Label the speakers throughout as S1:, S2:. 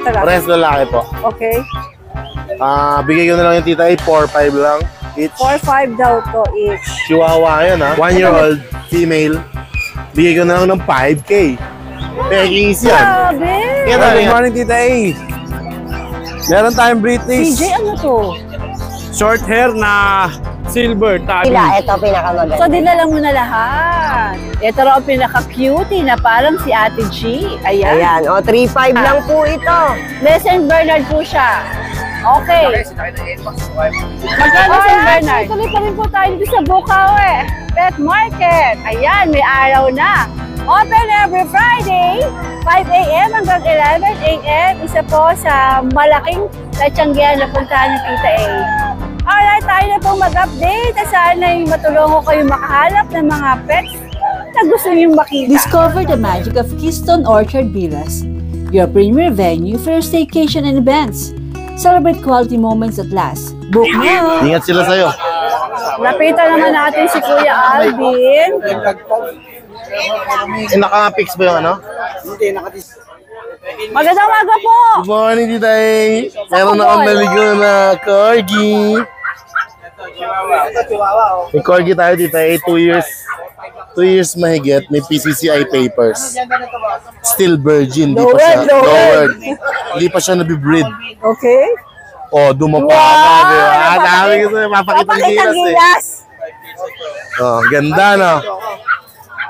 S1: natala?
S2: Parehas lalaki po.
S1: Okay.
S2: Bigay ko na lang yung tita ay 4-5 lang each.
S1: 4-5 daw to each.
S2: Chihuahua yan ha. 1-year-old female. Bigay ko na lang ng 5K. Pekings yan.
S1: Grabe!
S3: Good morning, Tita A. Meron tayong British.
S1: CJ, ano to?
S3: Short hair na silver tabby.
S4: Ito pinakamaganda.
S1: So, dinala mo na lahat. Ito raw ang pinaka-cutie na parang si Ate G. Ayan.
S4: Ayan, 3.5 lang po ito.
S1: St. Bernard po siya. Okay. Magkano St. Bernard? Tuloy pa rin po tayo dito sa Bukawi Pet Market. Ayan, may araw na. Open every Friday, 5 a.m. hanggang 11 a.m. Isa po sa malaking latsanggihan na puntahan ng Tita A. Alright, tayo na pong mag-update. Sana'y matulungan ko kayo makahanap ng mga pets na gusto niyong makita.
S5: Discover the magic of Keystone Orchard Villas, your premier venue for your staycation and events. Celebrate quality moments at last. Book now!
S2: Ingat sila sa'yo.
S1: Lapitan naman natin si Kuya Alvin.
S2: Naka-fix ba yung ano?
S1: Magandang umaga po!
S2: Good morning, Tita A. Meron na akong naligo na corgi. May corgi tayo, Tita A. 2 years. 2 years mahigit. May PCCI papers. Still virgin. Di pa siya. Lowered. Hindi pa siya nabibreed.
S1: Okay.
S2: Dumapa ka. Diba? Dami ko sa'yo. Mapakitang gilas eh. Ganda no?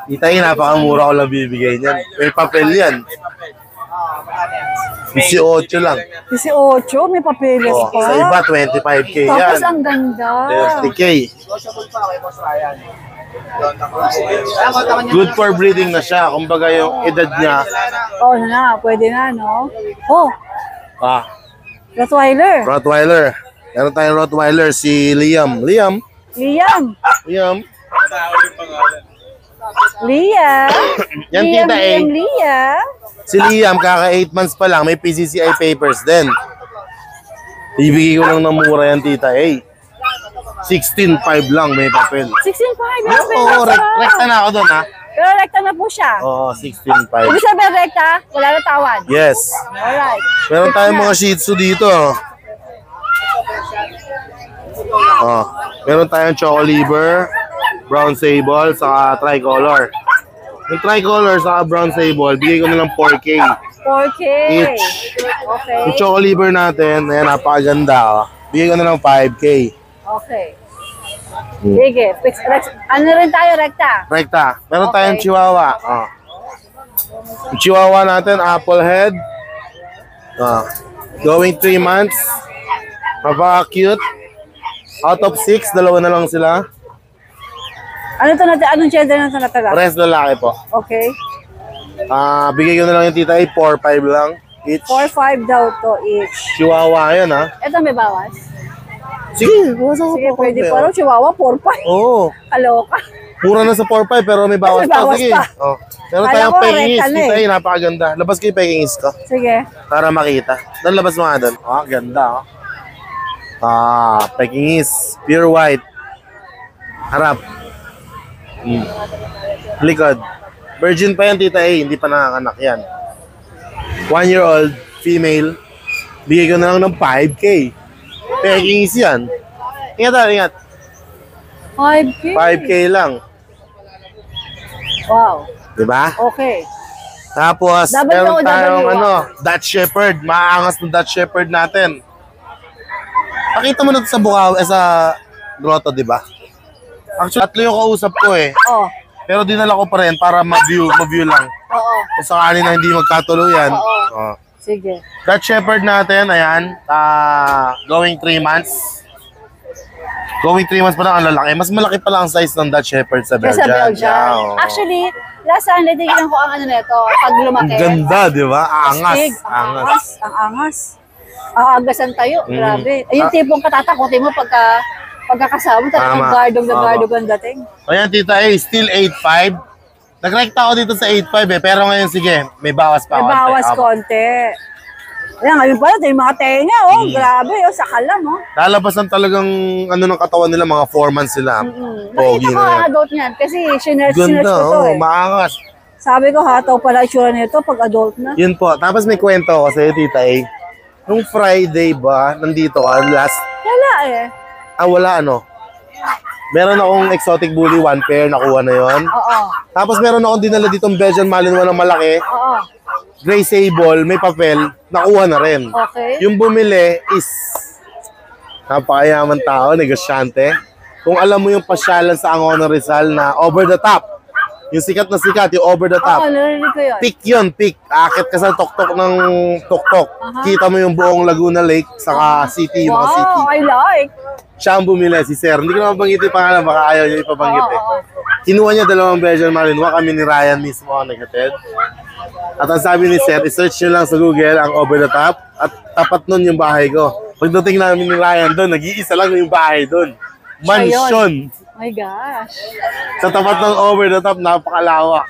S2: Tita A, napakamura ko lang bibigay niyan. May papel yan. 18 lang.
S1: 18? May papeles pa?
S2: Sa iba, 25K yan.
S1: Tapos ang ganda.
S2: 30K. Good for breeding na siya. Kumbaga yung edad niya.
S1: Pwede na, no? Rottweiler.
S2: Rottweiler. Meron tayong Rottweiler, si Liam. Liam. Yan, Tita A. Si Liam, kaka 8 months pa lang, may PCCI papers din. Ibigay ko lang ng mura yan, Tita A. 16.5 lang, may papel.
S1: 16.5 lang,
S2: Oo, rekta na ako doon, ha?
S1: Pero rekta na po siya.
S2: Oo, 16.5.
S1: Ibig sabihin rekta, wala na tawad.
S2: Yes.
S1: Alright.
S2: Meron tayong mga Shih Tzu dito. Meron tayong Choco Liver, Brown Sable, saka Tricolor. Yung Tricolor saka Brown Sable, bigay ko na lang 4K.
S1: 4K.
S2: Each.
S1: Okay.
S2: Yung Choco Liver natin, ayan, napakaganda. Bigay ko na lang 5K.
S1: Okay. Sige. Ano rin tayo, rekta?
S2: Rekta. Meron tayong Chihuahua. Yung Chihuahua natin, apple head. Going 3 months. Napaka-cute. Out of 6, 2 na lang sila.
S1: Ano to natin? Anong gender na ito natala?
S2: Parehas lalaki po.
S1: Okay.
S2: Bigay ko na lang yung tita ay 4-5 lang each.
S1: 4-5 daw to each.
S2: Chihuahua yan ha.
S1: Ito may bawas?
S2: Sige, bawasan ko.
S1: Sige, pwede pa rin. Chihuahua, 4-5.
S2: Oo.
S1: Kaloka.
S2: Mura na sa 4-5 pero may bawas pa. Sige. Meron tayong pekingis. Tita ay napakaganda. Labas ko yung pekingis ko.
S1: Sige.
S2: Para makita. Doon, labas mo nga doon. Ganda pekingis. Pure white. Harap. Likod. Virgin pa yan, Tita A. Hindi pa nakakanak yan. 1-year-old female. Bigay ko na lang ng 5K. Pekingis yan. Ingat.
S1: 5K?
S2: 5K lang.
S1: Wow.
S2: Diba?
S1: Okay.
S2: Tapos, meron tayong Dutch Shepherd. Maangas ng Dutch Shepherd natin. Pakita mo na ito sa Bukaw, sa grotto, diba? Actually, 3 yung kausap ko eh. Pero dinala ko pa rin para ma-view lang. Kung sakali na hindi magkatuluyan.
S1: Sige.
S2: Dutch Shepherd natin, ayan. Going 3 months. Going 3 months pa lang ang lalaki. Mas malaki pa lang ang size ng Dutch Shepherd sa Belgian.
S1: Actually, last Sunday, tignan ko ang ano nito. Pag lumaki.
S2: Ang ganda, di ba? Angas.
S1: Ang angas. Aagasan tayo. Grabe. Yung tipong katatakutin mo pagkakasama. Talagang gardog ang dating.
S2: Ayan, Tita A, still 8.5. Nag-rekta ako dito sa 8.5 eh. Pero ngayon, sige, may bawas pa.
S1: May bawas konti. Ayan, ngayon pala, yung mga tenga, grabe, sakal lang,
S2: Lalabasan talagang, ng katawan nila, mga 4 months sila.
S1: Nakita ko ang adult niyan, kasi sinerch ko to eh.
S2: Maangas.
S1: Sabi ko, hataw pala itsura nito pag adult na.
S2: Yun po. Tapos may kwento ako sa'yo, Tita A. Nung Friday ba, nandito ka, last...
S1: Wala eh.
S2: Wala ano. Meron akong exotic bully, 1 pair, nakuha na yon.
S1: Oo.
S2: Tapos meron akong dinala ditong Belgian Malinois na malaki.
S1: Oo.
S2: Gray Sable, may papel, nakuha na rin.
S1: Okay.
S2: Yung bumili is napakayaman tao, negosyante. Kung alam mo yung pasyalan sa Angono Rizal na over the top, yung sikat na sikat, yung over the top,
S1: Oo, narinig ko yun.
S2: pick yun, pick. Akit ka sa tuktok ng tuktok. Kita mo yung buong Laguna Lake, saka city, yung mga city.
S1: Wow, I like.
S2: Siya ang bumili, si Sir. Hindi ko na mabanggit yung pangalan, baka ayaw niya ipabanggit eh.
S1: Oo.
S2: Kinuha niya 2 Belgian Malinois, kami ni Ryan mismo ang naghatid. At ang sabi ni Sir, i-search nyo lang sa Google ang over the top at tapat nun yung bahay ko. Pagdating namin ni Ryan doon, nag-iisa lang yung bahay doon. Mansion.
S1: Oh my gosh.
S2: Sa tapat ng over the top, napakalawak.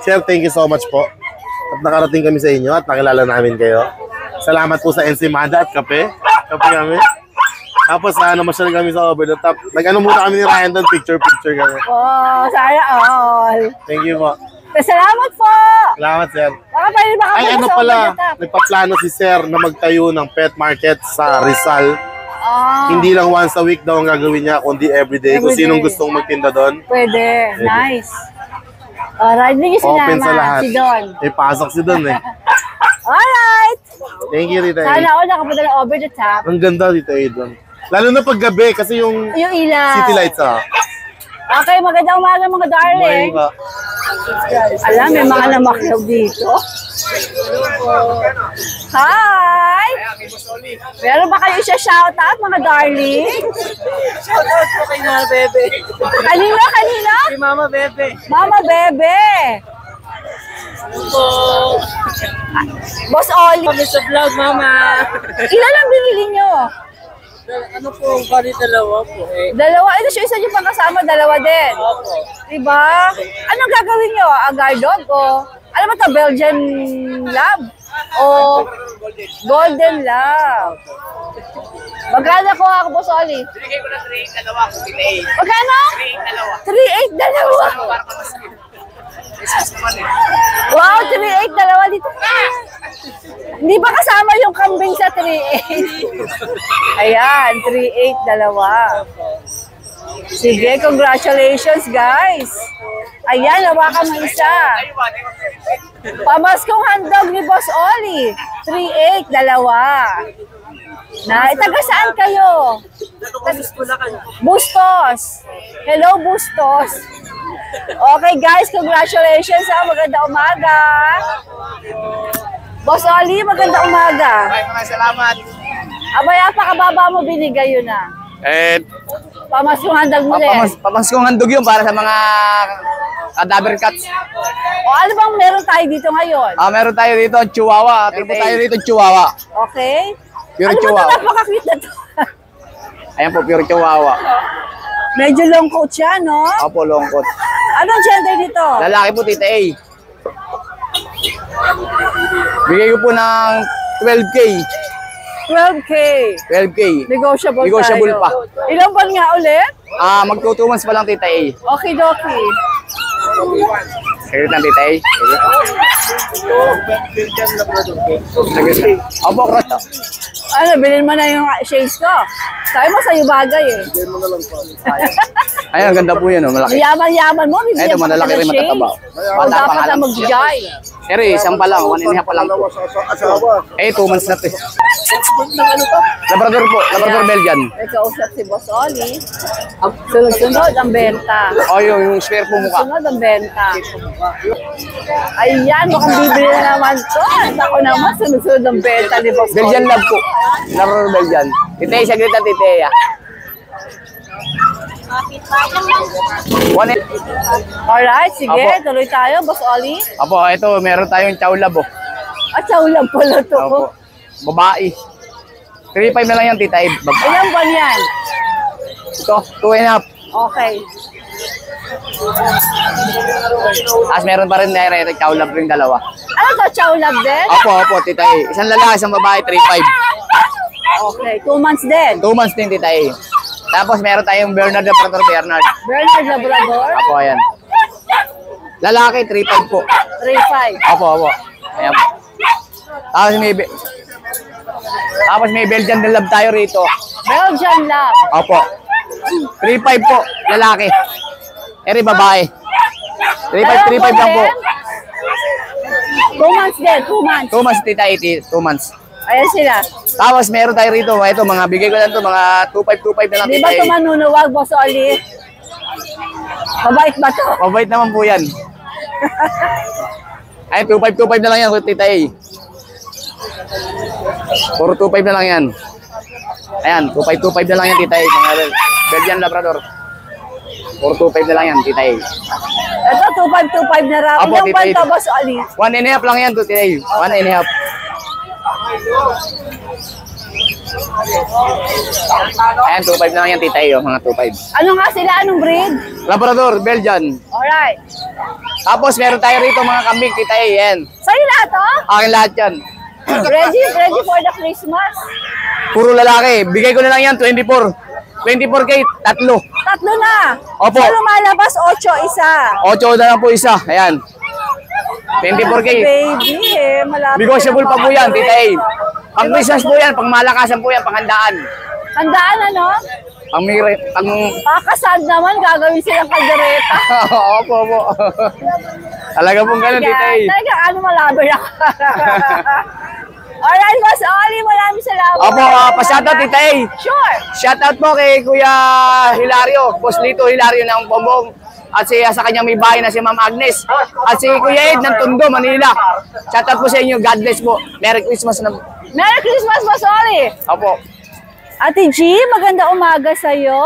S2: Sir, thank you so much po. At nakarating kami sa inyo at nakilala namin kayo. Salamat po sa Ensimada at kape. Kape kami. Tapos namasyal kami sa over the top. Nag-ano muna kami ni Ryan doon, picture-picture kami.
S1: Oh, sana all.
S2: Thank you po.
S1: Salamat po.
S2: Salamat, Sir.
S1: Baka pwede baka
S2: Ay, ano pala, nagpaplano si Sir na magtayo ng pet market sa Rizal. Hindi lang once a week daw ang gagawin niya, kundi everyday. Kung
S1: Everyday.
S2: sinong gustong magtinda doon,
S1: Pwede. Nice. Alright, hindi niyo
S2: open sa lahat.
S1: si Don.
S2: May pasok si Don eh.
S1: Alright.
S2: Thank you, Tita A.
S1: Sana all nakapunta ng over the top.
S2: Ang ganda, Tita A doon. Lalo na pag gabi, kasi yung
S1: Yung ilaw.
S2: city lights
S1: Okay, magandang umaga mga darling.
S2: Umaga.
S1: Alam, may mga namaklaw dito. Hi! Meron ba kayo siya shoutout mga darling?
S6: Shoutout po kay Mama Bebe.
S1: Kanina?
S6: Si Mama Bebe.
S1: Mama Bebe. Boss Oli.
S6: Kami sa vlog, Mama.
S1: Ilan ang binili nyo?
S6: Ano po, bali dalawa po eh.
S1: Dalawa. Ito siya, isa nyo pang kasama, dalawa din.
S6: Opo.
S1: Diba? Anong gagawin nyo? Guard dog o? Ano ba ito? Belgian Lab? O Golden Lab? Magkano ko ako, Boss Oli?
S6: Binigay ko na 3 dalawa kung pinay.
S1: Magkano? 3.8 dalawa. Wow, 3.8 dalawa dito. Hindi ba kasama yung kambing sa 3.8? Ayan, 3.8 dalawa. Sige, congratulations guys. Ayan, hawakan mo isa. Pamaskong handog ni Boss Oli. 3.8 dalawa. Taga saan kayo? Bustos. Hello, Bustos. Okay guys, congratulations ha. Maganda umaga. Boss Oli, maganda umaga.
S6: Maraming salamat.
S1: Abay, apakababa mo binigay yun na. Pamaskong handog mo din.
S6: Pamaskong handog yun para sa mga cadaver cats.
S1: O ano bang meron tayo dito ngayon?
S6: Meron tayo dito, Chihuahua. Meron po tayo dito, Chihuahua.
S1: Okay.
S6: Pure
S1: Ano ba ito?
S6: Chihuahua.
S1: Napaka-cute na to.
S6: Ayan po, pure Chihuahua.
S1: Medyo long coat siya, no?
S6: Opo, long coat.
S1: Anong gender dito?
S6: Lalaki po, Tita A. Bigay ko po ng 12K.
S1: 12K.
S6: 12K.
S1: Negotiable,
S6: Negotiable
S1: tayo.
S6: pa.
S1: Ilang buwan nga ulit?
S6: Magto 2 months pa lang, Tita A.
S1: Okay, dokie.
S6: Saglit lang, Tita A. Sige. Opo, cross.
S1: Ano, bilhin mo na yung shades ko. Sabi mo sa'yo bagay eh.
S6: Ayun, ang ganda po yan, oh, malaki.
S1: Yaman-yaman mo, bibigyan
S6: Ito,
S1: mo
S6: malalaki
S1: ka
S6: rin,
S1: ng
S6: matataba.
S1: shades. O dapat na mag-jay.
S6: Pero isang pa lang, 1.5 pa lang po. 2 months na to. Labrador po, Labrador Belgian.
S1: May kausap si Boss Oli. Sunod-sunod ang benta.
S6: O yung spare po mukha.
S1: Sunod ang benta. Ayan, mukhang bibili na naman to. Ako naman, sunod-sunod ang benta ni Boss Oli.
S6: Belgian love po. Labrador Belgian. Titay, saglit na Titay.
S1: Alright, sige,
S6: Apo.
S1: tuloy tayo, Boss Oli.
S6: Apo, ito, meron tayong chow lab, oh.
S1: At sa ulam pala to.
S6: Opo. Babae. 3.5 na lang yan, Tita Ed.
S1: Ilang buwan yan?
S6: Ito, 2.5.
S1: Okay.
S6: Tapos meron pa rin direct chow lab rin dalawa.
S1: Ano to, chow lab din?
S6: Opo, Tita E. Isang lalaki, isang babae, 3.5.
S1: Okay, 2 months din.
S6: 2 months din, Tita E. Tapos meron tayong Bernard Labrador Bernard.
S1: Bernard Labrador.
S6: Apo, ayan. Lalaki, 3.5 po.
S1: 3.5.
S6: Opo. Ayan po. Tapos may Belgian din lab tayo rito.
S1: Belgian lab.
S6: Opo. 3.5 po, lalaki. Eri, babae. 3.5 lang po.
S1: 2 months din, 2 months.
S6: 2 months, tita, 2 months.
S1: Ayan sila.
S6: Tapos meron tayo rito, ito, mga bigay ko lang to, mga 2.5 na lang.
S1: Di ba ito manunuwag, Boss Oli? Mabait ba to?
S6: Mabait naman po yan. Ay, 2.5 na lang yan, tita A. Puro 2.5 na lang yan. Ayan, 2.5 na lang yan, tita A. Mga Belgian Labrador. Puro 2.5 na lang yan, tita A.
S1: Ito, 2.5 na raw.
S6: Apo,
S1: Ilang
S6: tita
S1: buwan
S6: A.
S1: to, Boss Oli?
S6: 1.5 lang yan, tita A. 1.5. Ayan, 2.5 na lang yan, tita A. Mga 2.5.
S1: Ano nga sila? Anong breed?
S6: Labrador, Belgian.
S1: Alright.
S6: Tapos meron tayo rito mga kambing, tita A. Yan.
S1: Sa'yo lahat, oh?
S6: Akin lahat yan.
S1: Ready for the Christmas?
S6: Puro lalaki. Bigay ko na lang yan, 24. 24K, tatlo.
S1: Tatlo na.
S6: Opo.
S1: So lumalabas, 8 isa.
S6: 8 na lang po isa. Ayan. 24K.
S1: Baby, malapit.
S6: Negotiable pa po yan, tita A. Pang Christmas po yan, pang malakasan po yan, pang handaan.
S1: Handaan ano?
S6: Pang
S1: Kakasad naman, gagawin silang kaldereta.
S6: Opo. Talaga pong ganun, tita A.
S1: Talaga, ano malabi na. Alright, Boss Oli, maraming salamat.
S6: Opo, pa-shoutout, tita A.
S1: Sure.
S6: Shoutout po kay Kuya Hilario, Boss Lito Hilario ng Bombong. At sa kanyang may bahay na si Ma'am Agnes. At si Kuya Ed ng Tondo, Manila. Shoutout po sa inyo. God bless po. Merry Christmas na.
S1: Merry Christmas, Boss Oli.
S6: Opo.
S1: Ate G, maganda umaga sa'yo.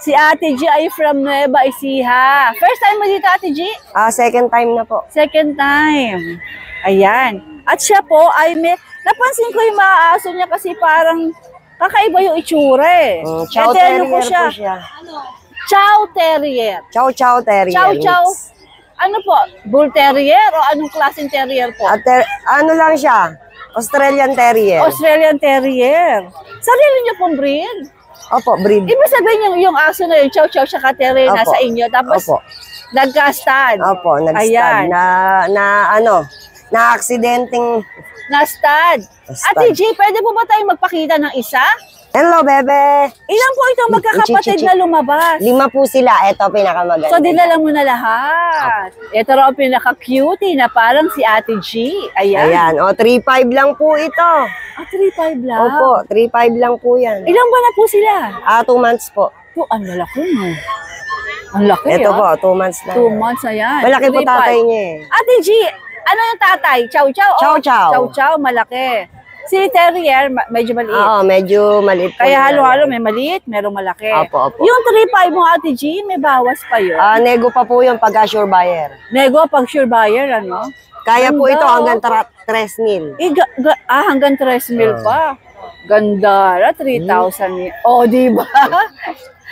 S1: Si Ate G ay from Nueva Ecija. First time mo dito, Ate G?
S4: Second time na po.
S1: Second time. Ayan. At siya po ay may... Napansin ko yung mga aso niya kasi parang kakaiba yung itsura eh.
S4: Chow
S1: Ete,
S4: Terrier
S1: ano po siya?
S4: po siya.
S1: Chow Terrier.
S4: Chow Terrier.
S1: Chow.
S4: mix.
S1: Ano po? Bull Terrier o anong klaseng Terrier po?
S4: Ano lang siya? Australian Terrier.
S1: Australian Terrier. Sarili niyo pong breed?
S4: Opo, breed.
S1: Ibig sabihin yung aso na yung Chow tsaka Terrier
S4: Opo.
S1: nasa inyo. Tapos
S4: Opo.
S1: nagka-stud.
S4: Opo,
S1: Ayan.
S4: nag-stud. Na-aksidenteng...
S1: Na-stud.
S4: Na-stud.
S1: Ate G, pwede po ba tayong magpakita ng isa?
S4: Hello, bebe.
S1: Ilan po itong magkakapatid na lumabas?
S4: 5 po sila. Ito, pinakamaganda.
S1: So, dinala mo na lahat. Ito raw ang pinaka-cutie na parang si Ate G. Ayan.
S4: Ayan. O, 3.5 lang po ito.
S1: 3.5 lang.
S4: Opo, 3.5 lang po yan.
S1: Ilang ba na po sila?
S4: 2 months po.
S1: Po, ang lalaki mo. Ang laki,
S4: Ito po, 2 months na.
S1: 2 months na yan.
S4: Malaki po
S1: 3.5.
S4: tatay niya eh.
S1: Ate G, ano yung tatay? Chow?
S4: Chow.
S1: Chow, malaki. Si Terrier, medyo maliit.
S4: Oo, medyo maliit po.
S1: Kaya
S4: yan.
S1: halo-halo, may maliit, merong malaki.
S4: Opo.
S1: Yung 3.5 mo, Ate G, may bawas pa yun.
S4: Nego pa po yung pagka-sure buyer.
S1: Nego, pag sure buyer, ano?
S4: Kaya po
S1: Ganda,
S4: ito
S1: oh.
S4: hanggang 3,000.
S1: Hanggang 3,000 pa. Ganda, 3,000. Oh, di ba?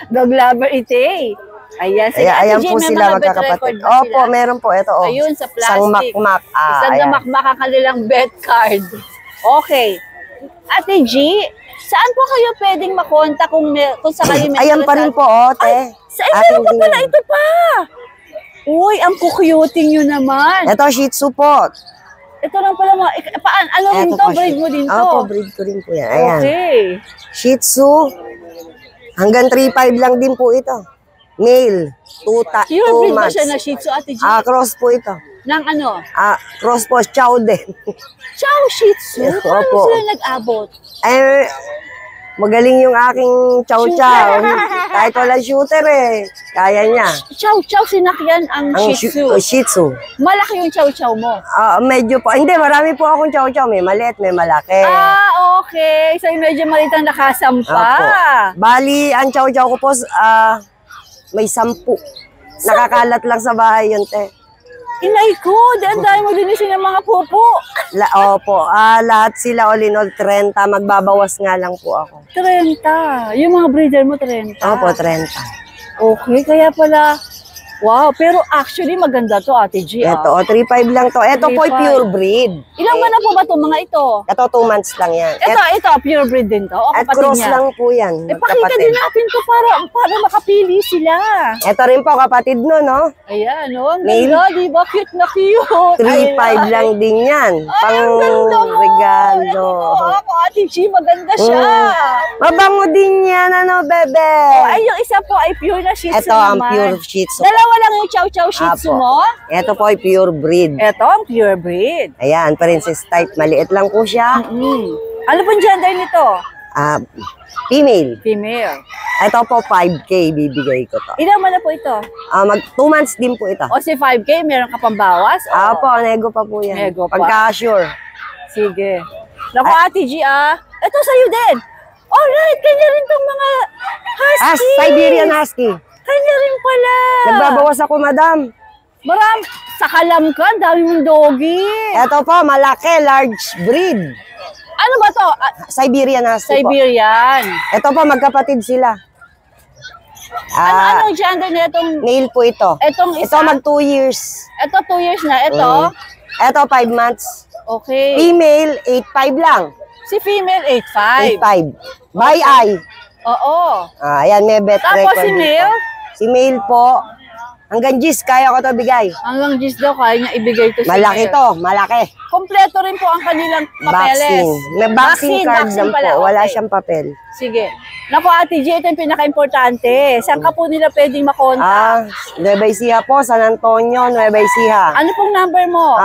S1: Dog lover ite. Ayan, si Ate
S4: Ayan
S1: G,
S4: po
S1: may
S4: sila
S1: mga bed
S4: magkakapatid.
S1: record ba
S4: Opo,
S1: sila?
S4: meron po. Ito, oh.
S1: Ayun, sa plastic.
S4: Isang makmak.
S1: Isang
S4: Ayan.
S1: namakmak ang kanilang bet card. Okay. Ate G, saan po kayo pwedeng makontak kung sakali may
S4: Ayan pa rin po, te.
S1: Ay, sa meron pa pala, ito pa. Uy, ang kukuting nyo naman.
S4: Ito, Shih Tzu po.
S1: Ito lang pala mga, ano rin
S4: Ito
S1: to?
S4: po,
S1: Breed mo din to?
S4: Opo, breed ko rin po yan. Ayan.
S1: Okay.
S4: Shih Tzu. Hanggang 3.5 lang din po ito. Male. 2
S1: Yung breed mo
S4: months.
S1: siya na Shih Tzu, Ate G?
S4: Cross po ito.
S1: Nang ano?
S4: Cross po, Chow din.
S1: Chow Shih Tzu?
S4: Yes,
S1: Paano
S4: opo.
S1: sila nag-abot?
S4: Magaling yung aking Chow. Kahit walang shooter eh. Kaya niya.
S1: Chow sinakyan ang Shih Tzu.
S4: Shih Tzu.
S1: Malaki yung Chow mo.
S4: Medyo po. Hindi, marami po akong Chow. May maliit, may malaki.
S1: Okay. So, medyo maliit ang nakasampa.
S4: Opo. Bali, ang Chow ko po, may 10. Nakakalat lang sa bahay yun, te.
S1: Inay ko, dahil mo linisin ng mga pupo.
S4: Opo, lahat sila all in all 30. Magbabawas nga lang po ako.
S1: 30. Yung mga breeder mo, 30.
S4: Opo, 30.
S1: Okay, kaya pala Wow, pero actually maganda to, Ate G.
S4: Ito, 3.5 lang to. Ito po
S1: 3.5.
S4: pure breed.
S1: Ilang ba na po ba itong mga ito?
S4: Ito, 2 months lang yan.
S1: Ito, pure breed din to? O
S4: At
S1: kapatid
S4: cross
S1: niya?
S4: lang po yan.
S1: Pakita din natin to para makapili sila.
S4: Ito rin po, kapatid no, no?
S1: Ayan, no? Ang
S4: Male?
S1: ganda, di ba? Cute na cute.
S4: 3.5 lang din yan.
S1: Ay, ang
S4: Pang
S1: ganda mo.
S4: regalo.
S1: Ako, Ate G, maganda siya.
S4: Mabango din yan, ano, bebe?
S1: Ay, yung isa po ay pure na Shih Tzu
S4: Ito ang
S1: naman.
S4: pure Shih Tzu.
S1: Dalawa lang yung Chow Chow Shih Tzu
S4: Apo.
S1: mo?
S4: Ito po ay pure breed.
S1: Ito ang pure breed.
S4: Ayan, princess type. Maliit lang po siya.
S1: Ano pong gender nito?
S4: Female.
S1: Female.
S4: Ito po 5K bibigay ko to.
S1: Ilan man na po ito?
S4: 2 months din po ito.
S1: O si 5K, meron ka pang bawas? O,
S4: Apo, nego pa po yan.
S1: Nego pa.
S4: Pagka-sure.
S1: sige. Naku, Ate G, ito sa'yo din. Alright, kanya rin tong mga husky.
S4: Siberian Husky.
S1: Kanya rin pala.
S4: Nagbabawas ako, madam.
S1: Sa kalam ka, ang dami mong doggy.
S4: Ito po, malaki, large breed.
S1: Ano ba to?
S4: Siberian Husky po.
S1: Siberian.
S4: Ito po, magkapatid sila.
S1: Ano gender na itong...
S4: Male po ito.
S1: Itong isa?
S4: Ito mag 2 years.
S1: Ito 2 years na. Ito?
S4: Ito 5 months.
S1: Okay.
S4: Female, 8.5 lang.
S1: Si female, 8'5".
S4: 8.5. By eye.
S1: Oo.
S4: Ayan, may bet
S1: Tapos
S4: record
S1: si
S4: dito.
S1: male?
S4: Si male po, hanggang G's, kaya ko to bigay.
S1: Hanggang G's daw, kaya niya ibigay to sa
S4: Malaki
S1: male.
S4: to, malaki.
S1: Kompleto rin po ang kanilang papeles.
S4: Vaccine. May vaccine card lang po.
S1: pala.
S4: Wala
S1: Okay.
S4: siyang papel.
S1: Sige. Naku, Ate G, ito yung pinaka-importante. Saan ka po nila pwedeng makontak?
S4: Nueva Ecija po, San Antonio, Nueva Ecija.
S1: Ano pong number mo?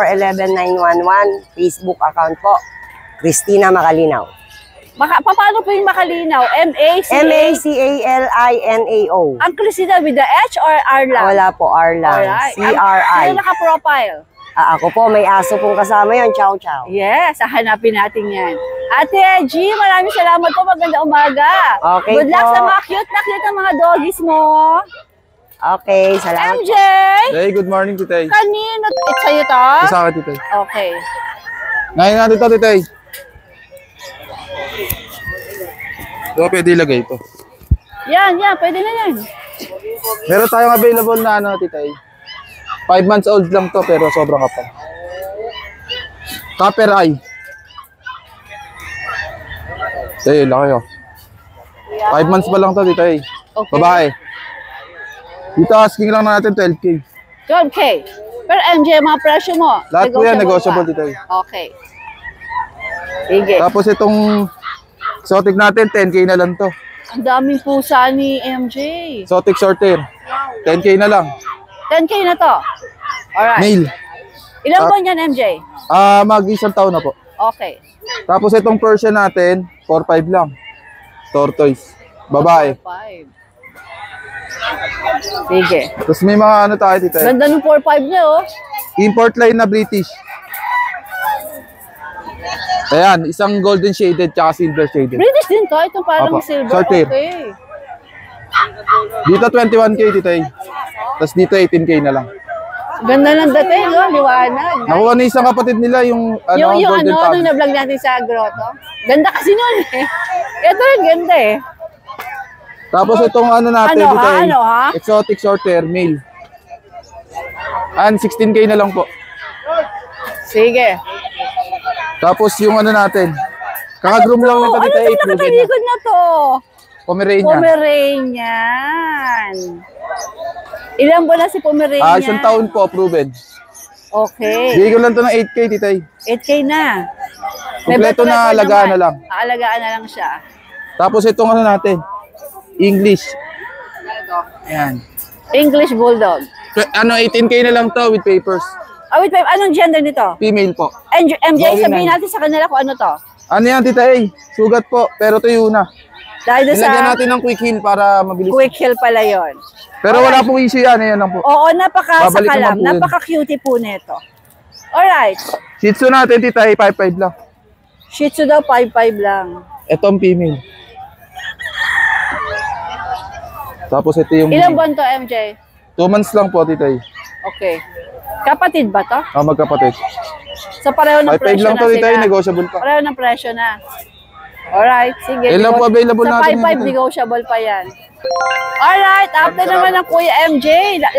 S4: 0997-2411-911. Facebook account po. Christina Macalinaw.
S1: Paano po yung makalinaw? M-A-C-A?
S4: M-A-C-A-L-I-N-A-O.
S1: Ang Christina with the H or R lang?
S4: Wala po, R lang.
S1: Alright.
S4: C-R-I.
S1: Sino naka-profile?
S4: Ako po, may aso pong kasama yon. Chow chow.
S1: Yes, hanapin natin yan. Ate G, maraming salamat po. Magandang umaga.
S4: Okay
S1: Good luck
S4: po.
S1: sa mga cute na cute ng mga doggies mo.
S4: Okay, salamat.
S1: MJ,
S3: Hey, good morning, Titay.
S1: kanino? It's sa'yo to?
S3: Sa akin, Titay.
S1: Okay.
S3: Ngayon natin ito, Titay. Ito, pwede ilagay ito.
S1: Yan, pwede na yan.
S3: Meron tayong available na ano, Titay. 5 months old lang to, pero sobrang kapal. Copper eye. Titay, laki oh. 5 months pa lang to, Titay.
S1: Okay.
S3: Babae. Dito, asking lang natin 12K.
S1: 12K. Pero MJ, mga presyo mo?
S3: Lahat po yan, negotiable
S1: pa?
S3: dito.
S1: Okay. Sige.
S3: Tapos itong exotic natin, 10K na lang to.
S1: Ang daming pusa ni MJ.
S3: Exotic short hair. 10K na lang.
S1: 10K na to. Alright.
S3: Male.
S1: Ilang buwan yan, MJ?
S3: Mag-isang taon na po.
S1: Okay.
S3: Tapos itong Persian natin, 4-5 lang. Tortoise. Babae.
S1: 5. Sige.
S3: Tapos may mga ano tayo dito.
S1: Ganda ng 4-5 niya, oh.
S3: Import line na British. Ayan, isang golden shaded tsaka silver shaded.
S1: British din to. Ito parang
S3: Opo.
S1: silver.
S3: Short hair.
S1: Okay.
S3: Dito 21K dito eh. Tapos dito 18K na lang.
S1: Ganda ng dating, no? Liwanag.
S3: Nakuha ni isang kapatid nila yung ano,
S1: yung
S3: golden
S1: ano,
S3: tab.
S1: nung na-vlog natin sa grotto. Ganda kasi nun eh. Ito rin ganda eh.
S3: Tapos itong ano natin
S1: Ano,
S3: dito
S1: ha?
S3: eh.
S1: Ano, ha?
S3: Exotic short hair, male. And 16K na lang po.
S1: Sige.
S3: Tapos yung ano natin. Kaka-groom lang nito
S1: Ano
S3: dito
S1: itong
S3: eh.
S1: nakatalikod na to?
S3: Pomeranian.
S1: Pomeranian. Ilang buwan na si Pomeranian?
S3: Isang taon po, proven.
S1: Okay.
S3: Bigay ko lang to ng 8K, titay.
S1: 8K na.
S3: Kompleto
S1: May
S3: na,
S1: record
S3: alagaan
S1: naman.
S3: na lang.
S1: Alagaan na lang siya.
S3: Tapos itong ano natin, English. Ayan.
S1: English Bulldog.
S3: Ano, 18K na lang to with papers.
S1: Wait, anong gender nito?
S3: Female po.
S1: MJ,
S3: Going
S1: sabihin
S3: on.
S1: natin sa kanila kung ano to.
S3: Ano yan, titay? Sugat po, pero tuyo na.
S1: Dahil doon
S3: Nilagyan
S1: sa
S3: natin ng quick heal para mabilis.
S1: quick heal pala yon.
S3: Pero wala pong issue yan, ayan lang po.
S1: Oo,
S3: Babalik
S1: napaka-sakalam.
S3: naman po yun.
S1: Napaka-cutie po nito. Alright.
S3: Shih Tzu natin, titay, 5'5 lang.
S1: Shih Tzu daw, 5'5 lang.
S3: Ito ang female. Tapos ito yung
S1: Ilang buwan to, MJ?
S3: 2 months lang po, titay.
S1: Okay. Kapatid ba to?
S3: Magkapatid.
S1: So pareho ng
S3: 5'5
S1: presyo
S3: lang
S1: na
S3: to, titay,
S1: sila.
S3: negotiable pa.
S1: Pareho ng presyo na. Alright, sige.
S3: Ilan po available
S1: sa
S3: natin
S1: 5'5
S3: yun?
S1: negotiable pa yan. Alright, after naman ng Kuya MJ.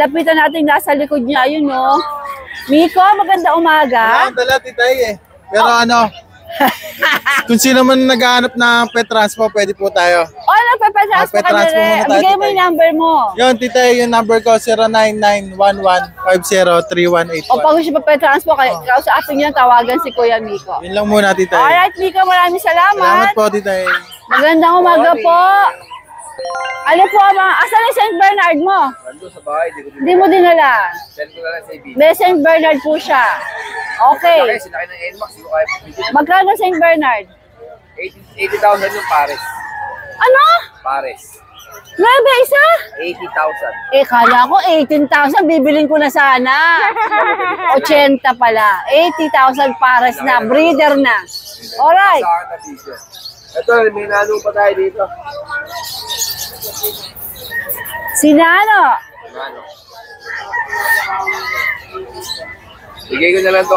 S1: Lapitan natin nasa likod niya. Yun, no? Miko, maganda umaga.
S3: Dala, titay eh. Pero kung sino man naghahanap ng pet transpo, pwede po tayo.
S1: Nagpapasaas pa ka na rin. Bigay mo yung number mo.
S3: Yun, titay, yung number ko, 09911503181.
S1: O pag gusto pa pa-transpo, kausapin niyo, tawagan si Kuya Miko.
S3: Yun lang muna, titay.
S1: Alright, Miko, maraming
S3: Salamat
S1: salamat.
S3: po, titay.
S1: Magandang umaga po. Ano po, asan yung St. Bernard mo?
S6: Nandun sa bahay,
S1: Hindi mo dinala.
S6: send ko na lang sa ibig.
S1: May St. Bernard po siya. Okay.
S6: Sinakay ng NMAX, hindi ko kaya pumigil.
S1: Magkano St. Bernard?
S6: 80,000 yung pares.
S1: Ano?
S6: Pares.
S1: Nuebe isa?
S6: 80,000.
S1: Kala ko 18,000, bibilin ko na sana. 80 pala. 80,000 pares na, breeder na. Alright.
S6: Sa akin na video. Ito, may nalo pa tayo dito.
S1: Sinano?
S6: Ano? Bigay ko na lang to,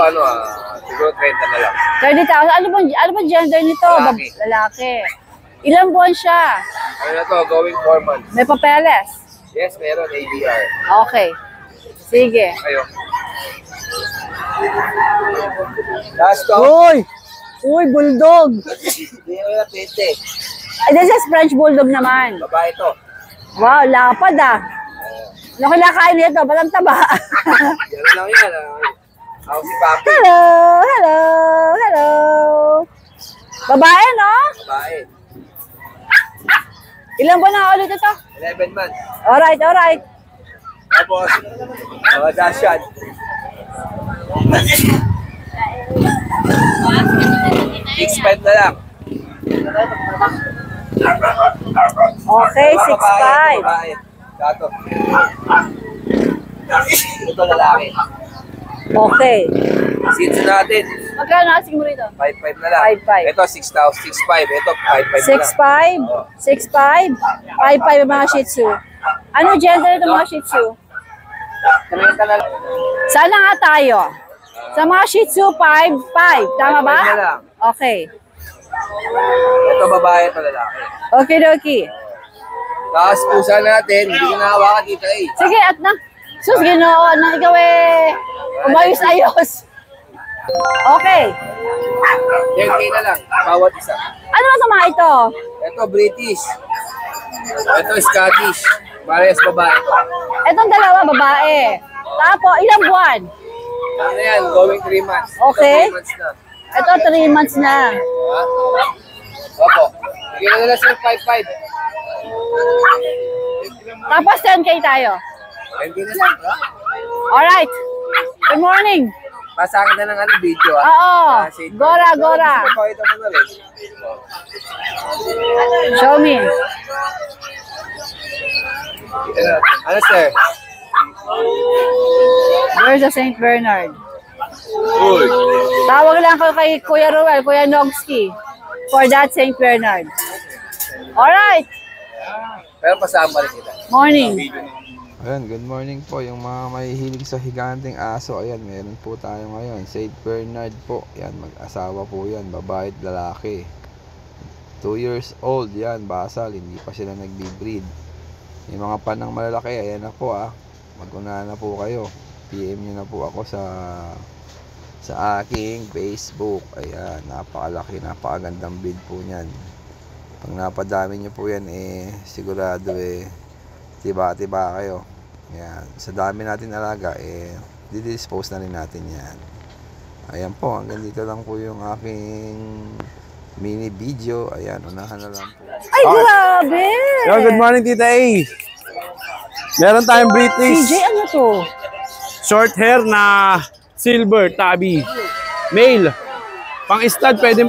S6: siguro 30 na lang.
S1: 30,000. Ano bang gender nito?
S6: Lalaki.
S1: Lalaki. Ilang buwan siya?
S6: Ano na to, going 4 months.
S1: May papeles?
S6: Yes, meron, ABR.
S1: Okay. Sige.
S6: Kayo. Last to.
S1: Uy, bulldog.
S6: Hindi ko na 20.
S1: This is French bulldog naman.
S6: Babae to.
S1: Wow, lapad ah. Ano kinakain nito? Ba't ang taba?
S6: Yan lang yan. Ako si Papi.
S1: Hello. Babae, no?
S6: Babae.
S1: Ilan ba na ulit ito?
S6: 11 months.
S1: Alright.
S6: Tapos, mga dasyan. $6.5 na lang.
S1: Okay,
S6: Mga
S1: 6'5".
S6: babae. Gato. Ito lalaki.
S1: Okay.
S6: Seats natin.
S1: Magkano asking mo rito?
S6: 5.5 na lang.
S1: 5.5.
S6: Ito 6,000, 6.5. Ito 5.5 na lang.
S1: 6'5"? 5'5" yung mga Shih Tzu. Ano gender ito mga Shih Tzu?
S6: 30 na lang.
S1: Sana nga tayo. Sa mga Shih Tzu, 5'5". Tama ba?
S6: 5.5 na lang.
S1: Okay.
S6: Ito babae, ito lalaki.
S1: Okay.
S6: Tapos pusa natin, hindi ko nahawakan dito eh.
S1: Sige, at na. Sus, Ginoo, nang ikaw umayos-ayos. Okay.
S6: 10K na lang, bawat isa.
S1: Ano ba sa mga ito?
S6: Ito British. Ito Scottish. Parehas babae.
S1: Itong dalawa, babae. Tapos, ilang buwan?
S6: Ano yan, going 3 months.
S1: Okay.
S6: Ito 3 months na.
S1: Ito, 3 months na.
S6: Ha? Opo. Bigyan na lang sir 5.5.
S1: Tapos, 10K tayo.
S6: 10K na lang. Ha?
S1: Alright. Good morning.
S6: Pasakin na ng video ha.
S1: Oo. Gora.
S6: Pakita mo na rin.
S1: Show me.
S6: Ano sir?
S1: Where's the St. Bernard?
S6: Uy.
S1: Tawag lang ko kay Kuya Ruel, Kuya Nogski. For that St. Bernard. Alright.
S6: Pero pasama rin kita.
S1: Morning.
S3: Ayan, good morning po. Yung mga mahihilig sa higanting aso, ayan, meron po tayo ngayon. St. Bernard po. Ayan, mag-asawa po yan. Babae at lalaki. 2 years old yan, basal. Hindi pa sila nagbi-breed. Yung mga panang malalaki, ayan na po Mag-unahan na po kayo. PM nyo na po ako sa aking Facebook. Ayan, napakalaki, napakagandang breed po niyan. Pag napadami nyo po yan, sigurado tiba-tiba kayo. Ayan. Sa dami natin alaga, didispose na rin natin yan. Ayan po, hanggang dito lang po yung aking mini video. Ayan, unahan na lang po.
S1: Ay, grabe!
S3: Yo, good morning, Tita A. Meron tayong British
S1: CJ, ano to?
S7: Short hair na silver tabby. Male. Pang stud, pwede.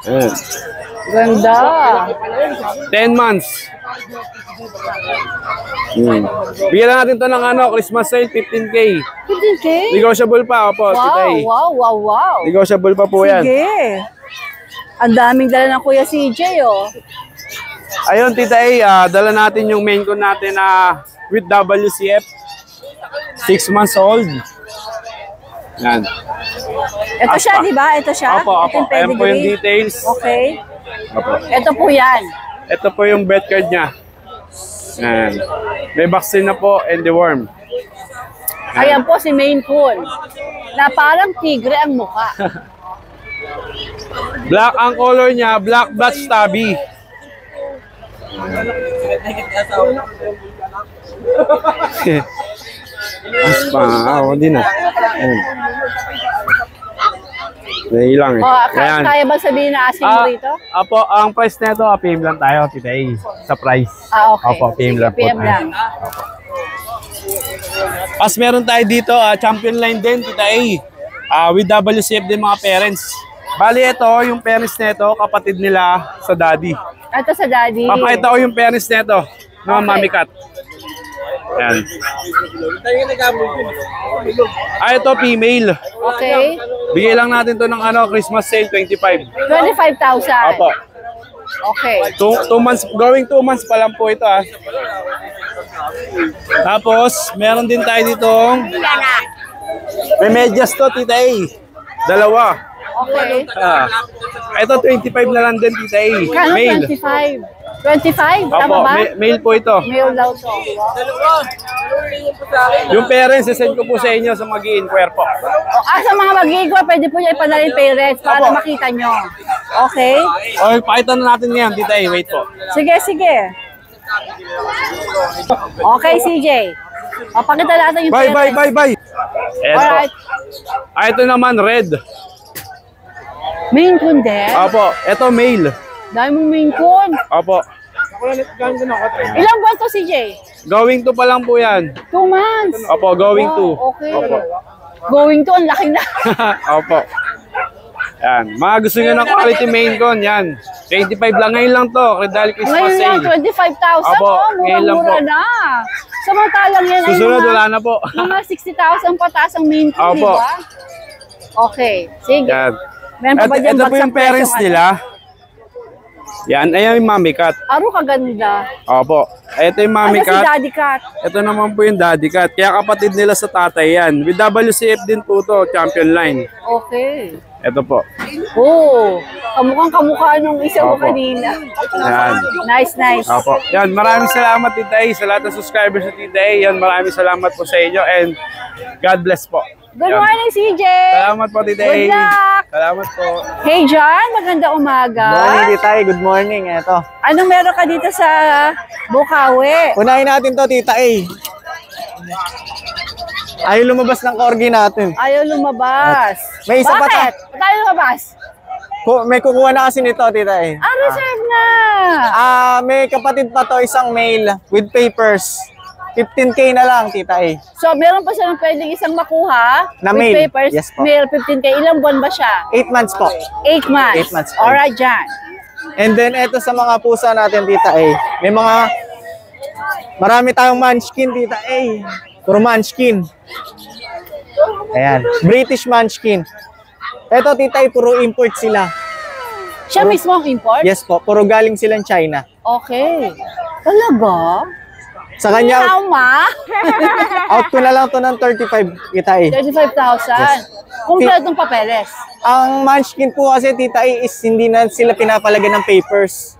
S7: Ayan.
S1: Ganda.
S7: 10 months. Bigyan lang natin to ng Christmas sale, 15K.
S1: 15K?
S7: Negotiable pa, opo, titay.
S1: Wow.
S7: Negotiable pa po yan.
S1: Sige. Ang daming dala ng Kuya CJ,
S7: Ayun, Tita A, dala natin yung main con natin na with WCF. 6 months old. Yan.
S1: Ito siya, di ba? Ito siya?
S7: Opo.
S1: Ito yung
S7: Ayan po yung
S1: pedigree.
S7: details.
S1: Okay.
S7: Opo.
S1: Ito po yan.
S7: Ito po yung bet card niya. Yan. May vaccine na po and deworm.
S1: Ayan po si Maine Coon. Na parang tigre ang mukha.
S7: Black ang color niya, black blotch tabby. Aspa, ako din ah. Nailang eh. Ayan.
S1: Kaya ba sabihin na asin mo rito?
S7: Apo, ang price nito, PM lang tayo, Tita A. Sa price.
S1: Okay.
S7: Apo, PM lang po
S1: PM
S7: tayo.
S1: lang.
S7: As meron tayo dito, champion line din, Tita A. With WCF din mga parents. Bali ito, yung parents nito, kapatid nila sa daddy.
S1: Ito sa daddy.
S7: Papakita ko yung parents nito, mga mommy cat. Ayan. Ito female.
S1: Okay.
S7: Bigay lang natin to ng Christmas sale, 25.
S1: 25,000.
S7: Apo.
S1: Okay.
S7: 2 months, going 2 months pa lang po ito ah. Tapos, meron din tayo ditong may medyas to, Tita A. Dalawa.
S1: Okay.
S7: Ito 25 na lang din, Tita A.
S1: Kano
S7: Male.
S1: 25? 25? Tama
S7: Apo,
S1: ba?
S7: male po ito.
S1: Male daw to.
S7: Yung parents, send ko po sa inyo sa mag-i-inquire po.
S1: Sa mga mag-i-inquire, pwede po niya ipadala yung parents para
S7: Apo.
S1: makita nyo. Okay?
S7: O, pakita na natin ngayon, Tita A. Wait po.
S1: Sige, sige. Okay, CJ. Papakita natin yung
S7: Bye, bye,
S1: parents.
S7: bye, bye. Ayan po.
S1: Alright.
S7: Ito naman, red.
S1: Maine Coon din?
S7: Apo, ito male.
S1: Dahil mong Maine Coon.
S7: Apo.
S1: Ilang buwan to, CJ?
S7: Going to pa lang po yan.
S1: 2 months.
S7: Opo, going to.
S1: Wow, okay.
S7: Opo.
S1: Going to, ang laki na.
S7: Opo. Yan. Mga gusto nyo ng quality main con, yan. 25 lang. Ngayon lang to. Dahil Christmas
S1: Ngayon lang,
S7: sale.
S1: 25,000.
S7: Opo,
S1: Oh,
S7: ngayon lang
S1: mura-mura
S7: po.
S1: na. Samantalang yan ay
S7: Susunod,
S1: mga,
S7: wala na po.
S1: mga 60,000 pataas ang Maine Coon, di
S7: Opo.
S1: ba? Okay, sige.
S7: Yan.
S1: Meron pa ba dyan
S7: Ito po
S1: bagsak
S7: yung parents
S1: presyo,
S7: nila. Yan. Ayan yung mommy cat.
S1: Aro kaganda.
S7: Opo. Ito yung mommy
S1: Ano si
S7: cat.
S1: Daddy Cat?
S7: Ito naman po yung daddy cat. Kaya kapatid nila sa tatay yan. With WCF din po to, champion line.
S1: Okay.
S7: Ito po.
S1: Oh, kamukhang-kamukha nung isa ko
S7: Opo.
S1: kanina.
S7: Yan.
S1: Nice, nice.
S7: Opo. Yan, maraming salamat Tita A sa lahat ng subscribers sa Tita A. Yan, maraming salamat po sa inyo and God bless po.
S1: Good
S7: Yan.
S1: morning, CJ.
S7: Salamat po Tita A.
S1: Good luck.
S7: Salamat po.
S1: Hey, John. Maganda umaga.
S8: Morning, Tita A. Good morning. Eto.
S1: Anong meron ka dito sa Bukawi?
S8: Unahin natin to, Tita A. Ayaw lumabas ng corgi natin.
S1: Ayaw lumabas.
S8: May isa pa
S1: Bakit? Ba't ayaw lumabas?
S8: May kukuha na kasi nito, Tita A.
S1: Reserve na.
S8: May kapatid pa to, isang male with papers. 15K na lang, Tita A.
S1: So, meron pa silang pwedeng isang makuha
S8: Na
S1: with
S8: male.
S1: papers.
S8: Yes po.
S1: Male, 15K. Ilang buwan ba siya?
S8: 8 months po.
S1: 8 months.
S8: 8 months.
S1: Alright, John.
S8: And then, eto sa mga pusa natin, Tita A. May marami tayong munchkin, Tita A. Puro munchkin. Ayan. British munchkin. Eto, Tita A, puro import sila.
S1: Siya mismo ang import?
S8: Yes po, puro galing silang China.
S1: Okay. Talaga?
S8: Sa kanya,
S1: Tama?
S8: out ko na lang to ng 35, Tita A.
S1: 35,000. Kompletong papeles.
S8: Ang munchkin po kasi, Tita A, is hindi na sila pinapalagyan ng papers.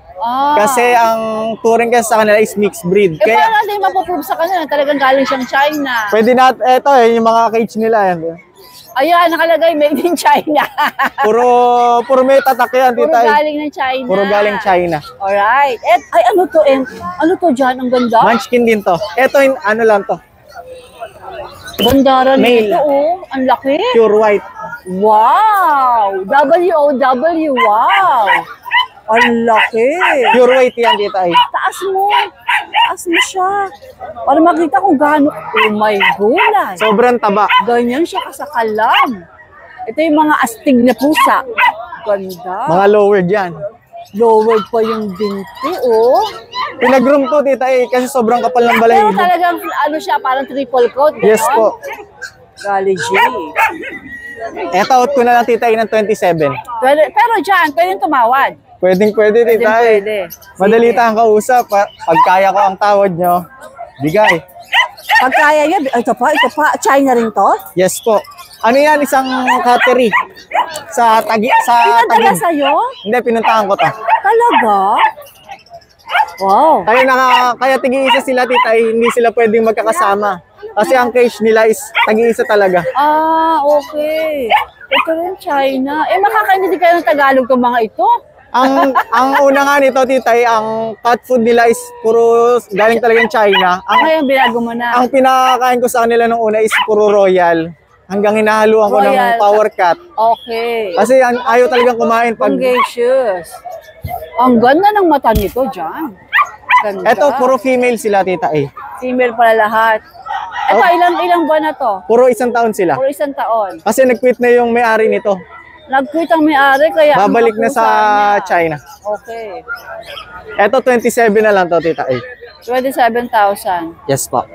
S8: Kasi ang turing kasi sa kanila is mixed breed.
S1: Paano natin mapoprove sa kanila? Talagang galing siyang China.
S8: Pwede eto yung mga cage nila. Yan.
S1: Ayan, nakalagay made in China.
S8: Puro may tatak yan,
S1: Puro
S8: Tita A.
S1: galing ng China.
S8: Puro galing China.
S1: Alright. Ay, ano to? Ano to dyan? Ang ganda.
S8: Munchkin din to. Eto yung ano lang to.
S1: Bandaran
S8: Male.
S1: nito, oh. Ang laki.
S8: Pure white.
S1: Wow! W-O-W, wow! Ang laki.
S8: Pure white yan, Tita A.
S1: Taas mo. Taas mo siya. Para makita kung gaano. Oh my gulay.
S8: Sobrang taba.
S1: Ganyan siya kasakalam. Ito yung mga astig na pusa. Ganda.
S8: Mga lowered yan.
S1: Lowered pa yung binti, oh.
S8: Pinag-room to, Tita A, kasi sobrang kapal ng
S1: Pero
S8: balahibo.
S1: talagang, ano siya, parang triple coat. Ganon?
S8: Yes po.
S1: Golly G.
S8: Eto, out ko na lang, Tita A, ng 27.
S1: Pero dyan, pwedeng tumawad.
S8: Pwede, Tita A.
S1: Pwede.
S8: Madali tayong kausap. Pag kaya ko ang tawad nyo, bigay.
S1: Pag kaya niya, ito pa, China rin to?
S8: Yes po. Ano yan? Isang cattery. Sa
S1: Pinadala
S8: Taguig.
S1: sa'yo?
S8: Hindi, pinuntahan ko to.
S1: Talaga? Wow.
S8: Kaya tig-iisa sila, tita, hindi sila pwedeng magkakasama. Kasi ang cage nila is tag-iisa talaga.
S1: Ah, okay. Ito rin China. Eh, makakaintindi kayo ng Tagalog itong mga ito?
S8: Ang una nga nito, tita, ang cat food nila is puro galing talagang China.
S1: Ngayon, binago mo na.
S8: Ang pinakain ko sa kanila nung una is puro royal. Hanggang hinahaluan ko ng power cat.
S1: Okay.
S8: Kasi ayaw talagang kumain pag...
S1: Congacious. Ang ganda ng mata nito, John. Ganda.
S8: Eto, puro female sila, tita, eh.
S1: Female pala lahat. Ito, ilang buwan na to?
S8: Puro 1 taon sila.
S1: Puro 1 taon.
S8: Kasi nag-quit na yung may-ari nito.
S1: Nag-quit ang may-ari, kaya...
S8: Babalik na sa China.
S1: Okay.
S8: Eto, 27 na lang to, tita, eh.
S1: 27,000.
S8: Yes po.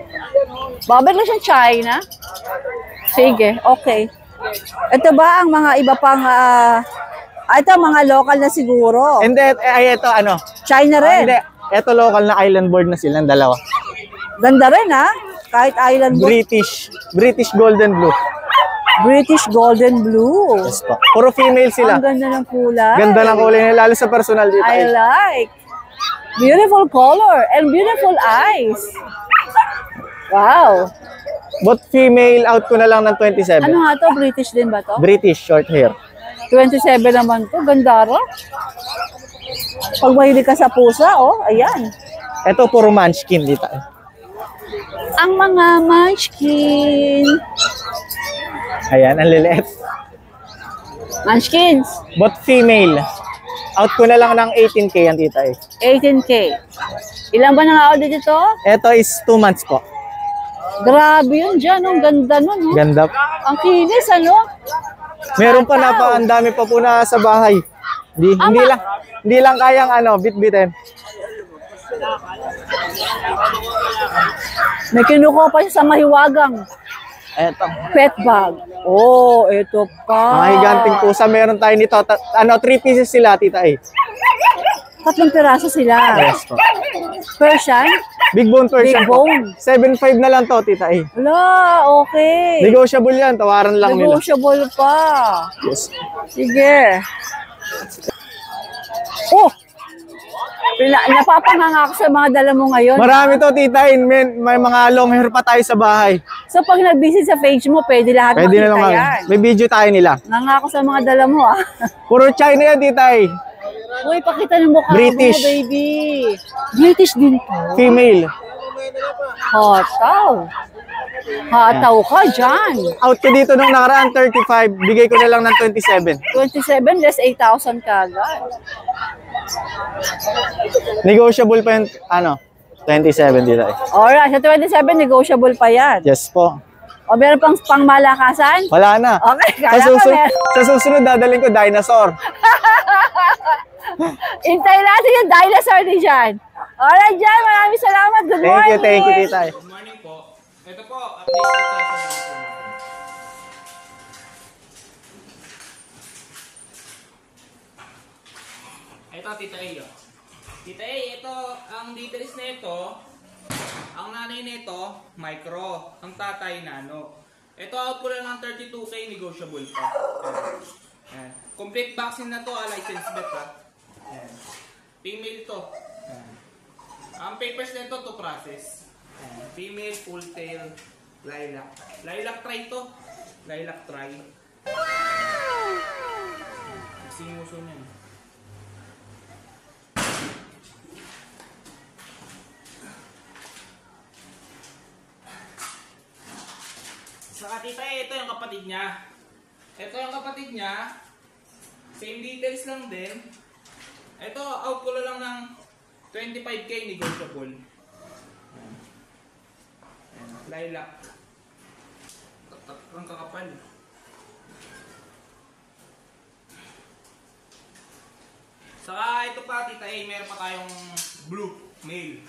S1: Babalik na siya China? Sige, okay. Ito ba ang mga iba pang... ito, mga local na siguro.
S8: And then, ito, ano?
S1: China rin.
S8: Hindi. Ito, local na island bird na silang dalawa.
S1: Ganda rin, ha? Kahit island bird.
S8: British Golden Blue.
S1: British Golden Blue.
S8: Yes po. Puro female sila.
S1: Ang ganda ng kulay.
S8: Ganda ng kulay nila, lalo sa personal dito.
S1: I like. Beautiful color and beautiful eyes. Wow.
S8: But female, out ko na lang ng 27.
S1: Ano nga to? British din ba to?
S8: British, short hair.
S1: 27 naman to. Ganda rin. Pag mahilig ka sa pusa, oh, ayan.
S8: Ito, puro munchkin dito.
S1: Ang mga munchkin.
S8: Ayan, ang liliit.
S1: Munchkins.
S8: But female, out ko na lang ng 18K yan, tita, eh.
S1: 18K. Ilan ba nang audit dito?
S8: Ito is 2 months po.
S1: Grabe yun dyan. Ang ganda nun. Oh.
S8: Ganda.
S1: Ang kinis, ano?
S8: Meron pa ang dami pa po na sa bahay. Hindi lang kayang bit-bitin.
S1: May kinukuha pa siya sa mahiwagang.
S8: Eto.
S1: Pet bag. Oh, ito pa.
S8: Mga higanting pusa, meron tayo nito. 3 pieces sila, tita, eh.
S1: 3 piraso sila.
S8: Yes po.
S1: Persian?
S8: Big bone Persian.
S1: Big bone.
S8: 7.5 na lang to, tita, eh.
S1: Wala, okay.
S8: Negotiable yan, tawaran lang nila.
S1: Negotiable pa.
S8: Yes.
S1: Sige. Oh! Napapanganga ako sa mga dala mo ngayon.
S8: Marami to, tita, eh. May mga long hair pa tayo sa bahay.
S1: So pag nag-visit sa page mo, pwede lahat
S8: Pwede na
S1: makita
S8: lang
S1: yan.
S8: May video tayo nila.
S1: Nangako sa mga dala mo, ah.
S8: Puro China yan, tita, eh.
S1: Uy, pakita ng mukha
S8: British.
S1: mo, baby. British din to.
S8: Female.
S1: Hataw. Hataw ka dyan.
S8: Out ko dito nung nakaraan 35, bigay ko na lang ng 27.
S1: 27 less 8,000 kagad.
S8: Negotiable pa yung 27 dito, eh.
S1: Alright, sa 27 negotiable pa yan.
S8: Yes po.
S1: O meron pang malakasan?
S8: Wala na.
S1: Okay, kala ko meron.
S8: Sa susunod, dadaling ko dinosaur.
S1: Intay natin yung dinosaur din dyan. Alright, Jan, maraming salamat. Good morning.
S8: Thank you, tita.
S9: Good morning po. Ito po, update po tayo sa mga po. Ito, Tita A. Tita A, ito, ang details na ito, ang nanay nito, micro. Ang tatay, nano. Ito, out ko lang ng 32K, negotiable pa. Ayan. Complete vaccine na to, license bet ha. Ayan. Female to. Ayan. Ang papers na ito to process. Ayan. Female, full tail, lilac. Lilac try to. Lilac try. Wow! Sinuso niyan. Saka tita, ito yung kapatid niya. Ito yung kapatid niya. Same details lang din. Ito, out ko lang ng 25K negotiable. Lilac. Ang kakapal. Saka ito pa, tita A, meron pa tayong blue male.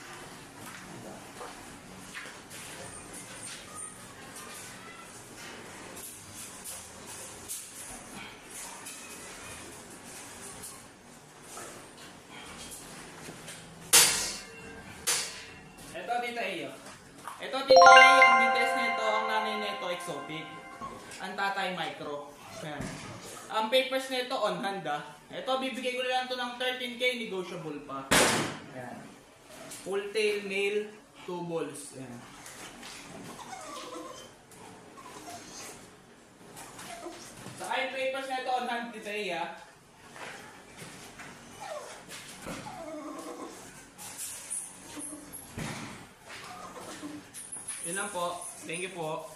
S9: Ito, tita A. Ito, tita A, ang details nito, ang nanay nito, exotic. Ang tatay, micro. Ayan. Ang papers nito, on hand ah. Ito, bibigay ko lang ito ng 13K, negotiable pa. Ayan. Full tail, male, 2 balls. Yan. Saka yung papers na ito on hand Tita A, ha? Yun lang po. Thank you po.